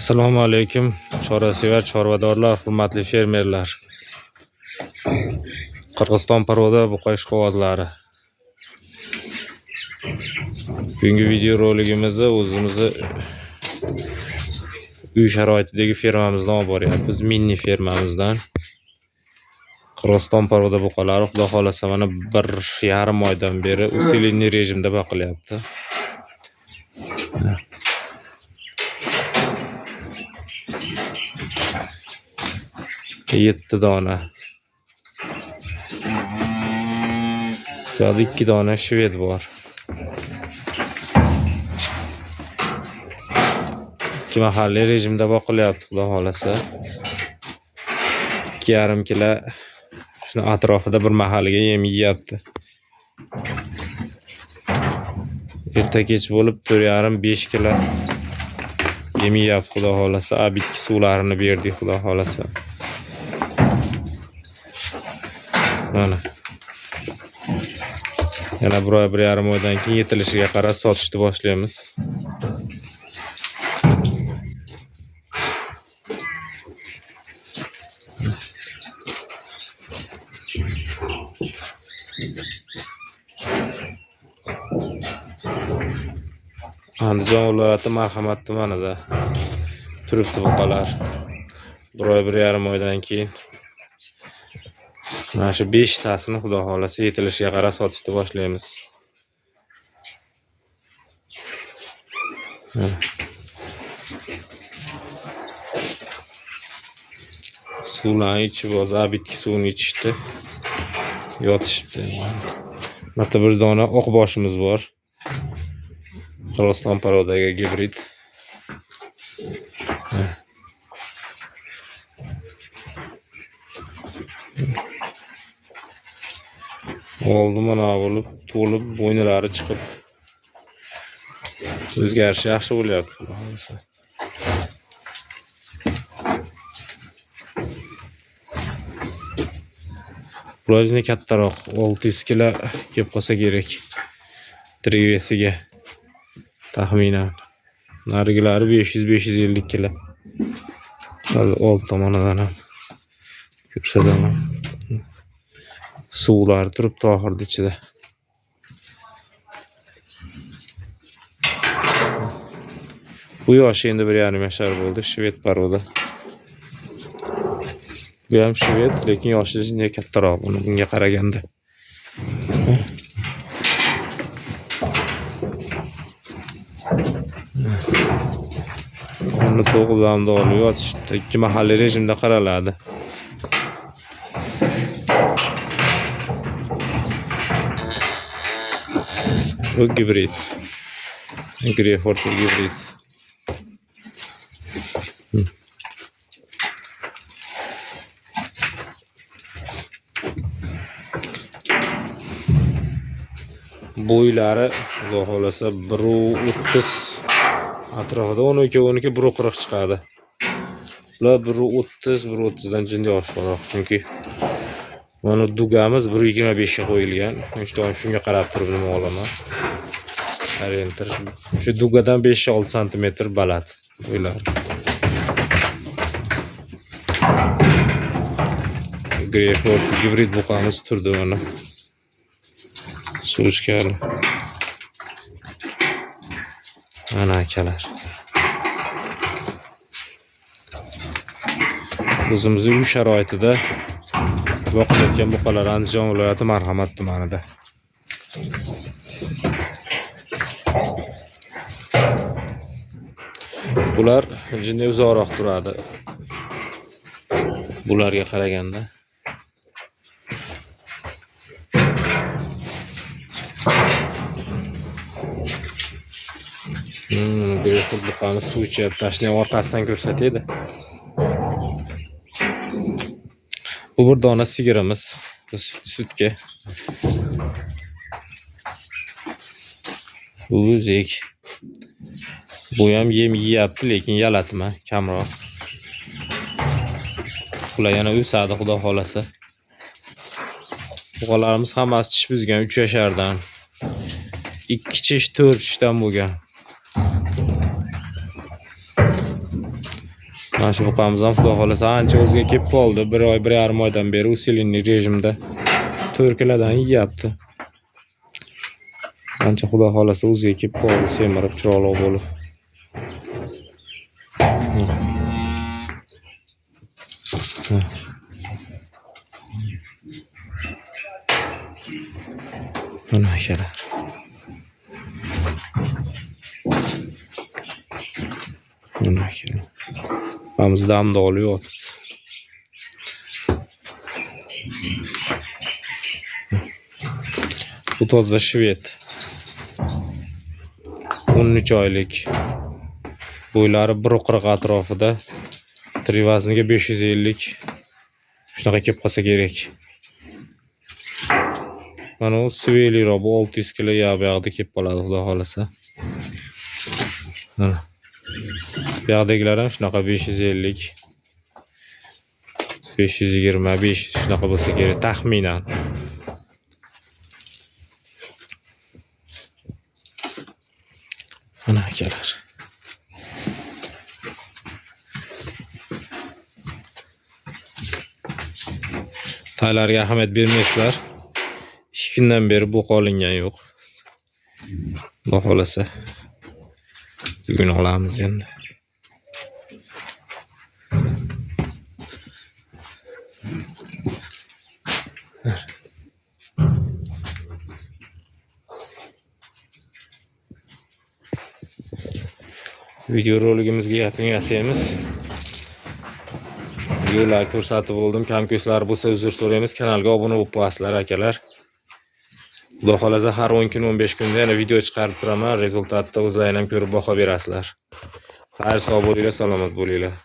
Assalomu alaykum, chorvasevar chorvadorlar, hurmatli fermerlar. Qirg'iziston paroda buqayish qog'ozlari. Bugungi video roligimizda o'zimizni uy sharoitidagi fermamizdan olib boryapmiz, mini fermamizdan. Qirg'iziston paroda buqalari xudo xolasa mana 1,5 oydan beri usilenniy rejimda boqilyapti. 7 dona. Burada 2 dona şved var. 2 mahalliy rejimda boqilyapti xudo xolasa. 2,5 kilo shuni atrofida bir mahalliga yem yeyapti. Erta kech bo'lib 4,5-5 kilo yem yeyapti xudo xolasa. Abitki suvlarini berdik xudo xolasa. Mana. Yana 1,5 oydan keyin yetilishiga qarab sotishni boshlaymiz. Andijon viloyati Marhamat tumanida turibdi buqalar. 1,5 oydan keyin mana shu 5 tasini xudo xolasa yetilishiga qarab sotishni boshlaymiz. Suvlarni ichib o'z abitki suvini ichishdi. Yotishibdi. Mana bir dona oq boshimiz bor. Qirg'iziston parodaga gibrid. Oldu mana bo'lib, to'lib, bo'ynilari chiqib o'zgarishi yaxshi bo'lyapti. Bularni kattaroq 600 kilo kelib qolsa kerak. Trivesiga taxminan. Narigilari 500-550 kilo. Old tomonidan ham ko'rsataman. Suvlar turibdi oxirida ichida. Bu yoshi endi 1,5 yashar bo'ldi, shved paroda. Bu ham shved, lekin yoshi kattaroq bunga qaraganda. Uni to'g'ridan olib yotishdi. 2 mahalliy rejimda qaraladi. Bu gibrid. Greyford gibrid. Bo'ylari xudo xolasa 1,30 atrofida 12 1,40 chiqadi. Ular 1,30 dan jinda yoshroq, chunki mana dugamiz 1,25 ga qo'yilgan. Shunga qarab turib nima olaman. Orientir. Shu dugadan 5-6 cm baland bo'ylari. Greyford gibrid buqamiz turdi mana. Suvishkali. Mana akalar. O'zimizning uy sharoitida boqilayotgan buqalar Andijon viloyati Marhamat tumanida. Bular jinni uzoqroq turadi. Bularga qaraganda. Greyford buqamiz suv ichib, tashning orqasidan ko'rsatadi. Bu bir dona sigirimiz. Sutga. Bu o'zik. Bu ham yem yeyapti, lekin yalatma, kamroq. Ular yana o'sadi xudo xolasa. Buqalarimiz hammasi tish buzgan 3 yashardan. 2 tish 4 tishdan bo'lgan. Mana shu buqamiz ham xudo xolasa ancha o'ziga kelib qoldi. 1 oy, 1,5 oydan beri usilinli rejimda 4 kilodan yeyapti. Ancha xudo xolasa o'ziga kelib qoldi, semirib chiroqli bo'lib. Mana akalar. Mana akalar. Buqamiz damda olyapti. Bu toza shved. 13 oylik. Bo'ylari 1.40 atrofida. Trivazniga 550. Shunaqa kelib qolsa kerak. Mana u sveliroq, bu 600 kilo yab yoqda kelib qoladi xudo xolasa. Mana. Bu yoqdagilar ham shunaqa 550. 520, 500 shunaqa bo'lsa kerak taxminan. Mana akalar. Taylarga ahamiyat bermaysizlar. 2 kundan beri bu qolingan yo'q. Xudo xolasa. Bugun olamiz endi. Video roligimizga yakun yasaymiz. Videolar ko'rsatib bo'ldim. Kamko'slar bo'lsa uzr so'raymiz. Kanalga obuna bo'lib qo'yasizlar akalar. Xudo xolasa har 10 kun 15 kunda yana video chiqarib turaman. Rezultatda o'zlaringiz ham ko'rib baho berasizlar. Xayr, sog' bo'linglar, salomat bo'linglar.